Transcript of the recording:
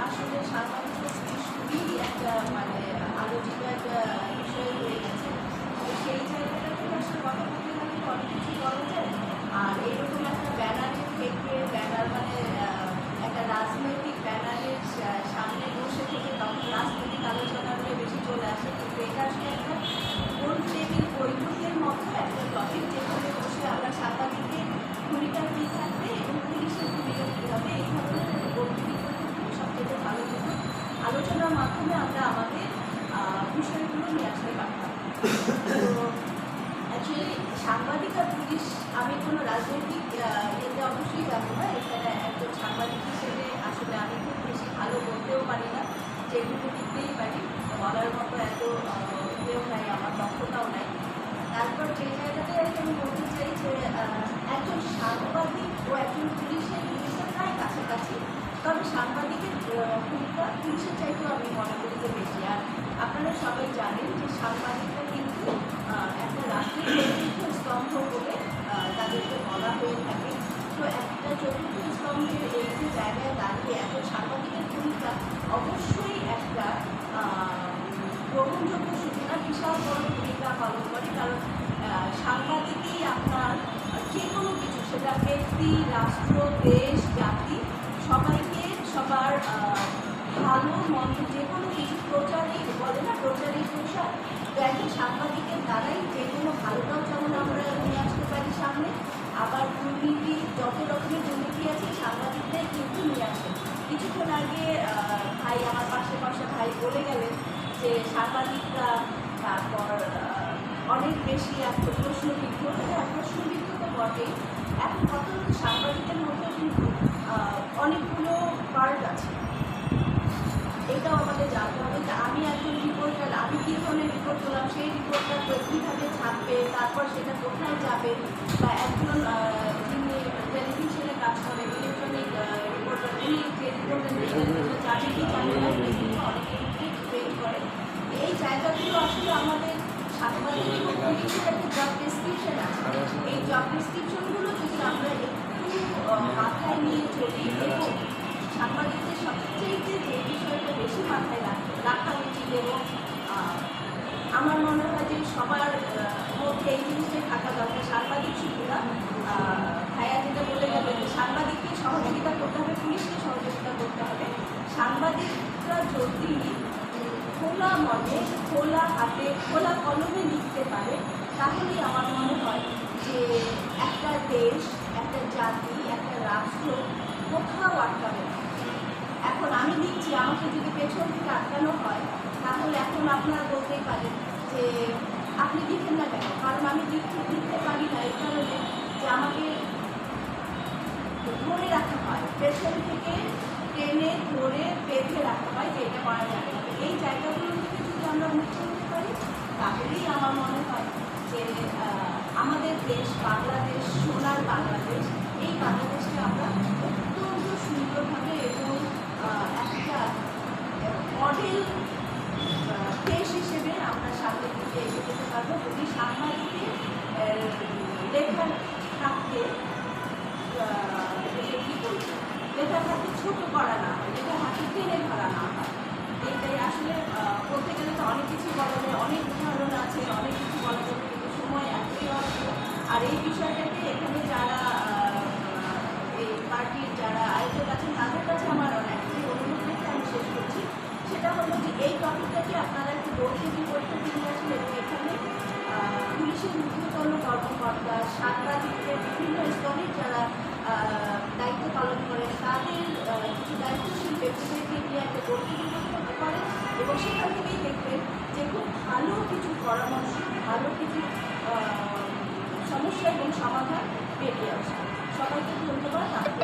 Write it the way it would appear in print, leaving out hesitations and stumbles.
আসলে সাংবাদিকতা খুবই একটা মানে আলোচিত একটা বিষয় হয়ে গেছে। তো সেই জায়গাটা থেকে আসলে কথা বলতে গেলে তো অনেক কিছু বলা যায়। আর এরকম একটা ব্যানারের থেকে ব্যানার মানে একটা রাজনৈতিক ব্যানারের সামনে বসে থেকে তখন রাজনৈতিক আলোচনাগুলো বেশি চলে আসে, কিন্তু এটা আসলে একটা গোল টেবিল বৈঠকের মতো একটা টপিক, যেখানে বসে আমরা সাংবাদিকের ভূমিকা কী থাকবে এবং পুলিশের ভূমিকা কী হবে এই ধরনের একটা গোল টেবিল বৈঠক সবচেয়ে ভালো হতো। আলোচনার মাধ্যমে আমরা আমাদের বিষয়গুলো নিয়ে আসতে পারতাম। তো অ্যাকচুয়ালি সাংবাদিক আর পুলিশ, আমি কোনো রাজনৈতিক ইয়েতে অবশ্যই যাবো না। এখানে একজন সাংবাদিক হিসেবে আসলে আমি খুব বেশি ভালো বলতেও পারি না, যেগুলো লিখতেই পারি, বলার মতো এত ইয়েও নাই, আমার দক্ষতাও নাই। তারপর যে জায়গাতে আমি বলতে চাই যে একজন সাংবাদিক ও একজন পুলিশের ভূমিকা প্রায় কাছাকাছি, তবে সাংবাদিকের ভূমিকা পুলিশের চাইতেও আমি মনে করি যে বেশি। আর আপনারা সবাই জানেন যে সাংবাদিকরা কিন্তু একটা রাষ্ট্রের চতুর্থ স্তম্ভ বলে তাদেরকে বলা হয়ে থাকে। তো একটা চতুর্থ স্তম্ভের এই যে জায়গায় দাঁড়িয়ে একজন সাংবাদিকের ভূমিকা অবশ্যই একটা গ্রহণযোগ্য সূচনা বিশাল বড় ভূমিকা পালন করে। কারণ সাংবাদিকই আপনার যে কোনো কিছু, সেটা ব্যক্তি, রাষ্ট্র, দেশ, জাতি, সবাইকে সবার ভালো মন্দ যে কোনো কিছু প্রচারই বলে না, প্রচারই প্রসার। তো একজন সাংবাদিকের দ্বারাই যে কোনো ভালোটাও যেমন আমরা নিয়ে আসতে পারি সামনে, আবার দুর্নীতি, যত রকমের দুর্নীতি আছে সাংবাদিকরাই কিন্তু নিয়ে আসে। কিছুক্ষণ আগে ভাই, আমার পাশে ভাই বলে গেলেন যে সাংবাদিকরা তারপর অনেক বেশি একটা প্রশ্নবিদ্ধ। হ্যাঁ, প্রশ্নবিদ্ধ তো বটেই। এখন কত সাংবাদিকের মধ্যে কিন্তু অনেকগুলো পার্ট আছে, এটাও আমাদের জানতে হবে যে আমি একজন রিপোর্টার, আমি কী ধরনের রিপোর্ট করলাম, সেই রিপোর্টটা কীভাবে ছাপবে, তারপর সেটা কোথায় যাবে। বা একজন যিনি টেলিভিশনে কাজ করে, ইলেকট্রনিক রিপোর্টার, উনি যে রিপোর্টার জানে কি জানে না, অনেকে ট্রেন করে। এই জায়গাগুলো আসলে আমাদের সাংবাদিক এবং পুলিশের একটা জব ডেসক্রিপশন আছে। এই জব ডেসক্রিপশনগুলো যদি আমরা একটু মাথায় নিয়ে চলি এবং সাংবাদিকদের সবচেয়ে যে বিষয়টা বেশি মাথায় রাখা উচিত, এবং আমার মনে হয় যে সবার মধ্যে এই জিনিসটাই থাকা দরকার। সাংবাদিক শুধু না, ভাইয়া যেটা বলে গেলেন যে সাংবাদিককে সহযোগিতা করতে হবে, পুলিশকে সহযোগিতা করতে হবে। সাংবাদিকরা যদি খোলা মনে, খোলা হাতে, খোলা কলমে লিখতে পারে, তাহলেই আমার মনে হয় যে একটা দেশ, একটা জাতি, একটা রাষ্ট্র কোথাও আটকাবে না। এখন আমি লিখছি, আমাকে যদি পেছন থেকে আটকানো হয়, তাহলে এখন আপনারা বলতেই পারেন যে আপনি লিখেন না কেন। কারণ আমি লিখতে পারি না এই কারণে যে আমাকে ধরে রাখা হয়, পেছন থেকে টেনে ধরে বেঁধে রাখা হয় যে এটা করা যাবে না। এই জায়গাগুলো থেকে যদি আমরা মুক্ত হতে পারি, তাহলেই আমার মনে হয় যে আমাদের দেশ বাংলাদেশ, সোনার বাংলাদেশ, এই বাংলাদেশকে আমরা অত্যন্ত সুন্দরভাবে এবং একটা মডেল দেশ হিসেবে আমরা সামনের দিকে এগিয়ে যেতে পারবো। যদি সাংবাদিকের লেখা থাকতে কী বলবো, লেখা থাকতে ছোটো করা না হয়, লেখা থাকতে টেনে ধরা না হয়। এইটাই আসলে বলতে গেলে তো অনেক কিছু বলা যায়, অনেক উদাহরণ আছে, অনেক কিছু বলা যাবে, কিন্তু সময় এতই অল্প। আর এই বিষয়টাকে এখানে যারা এই পার্টির যারা আয়োজক আছেন, তাদের কাছে আমার একটাই অনুরোধ রেখে আমি শেষ করছি। সেটা হলো যে এই টপিকটাকে আপনারা একটু বৈঠকি নিয়ে আসলে, এবং এখানে পুলিশের ঊর্ধ্বতন কর্মকর্তা, সাংবাদিকদের বিভিন্ন স্তরের যারা দায়িত্ব পালন করেন, তাদের কিছু দায়িত্বশীল ব্যক্তিদেরকে নিয়ে একটা বৈঠকি করতে পারেন, এবং সেখান থেকেই দেখবেন যে খুব ভালো কিছু পরামর্শ, ভালো কিছু সমস্যা এবং সমাধান বেরিয়ে আসবে। সবাইকে ধন্যবাদ।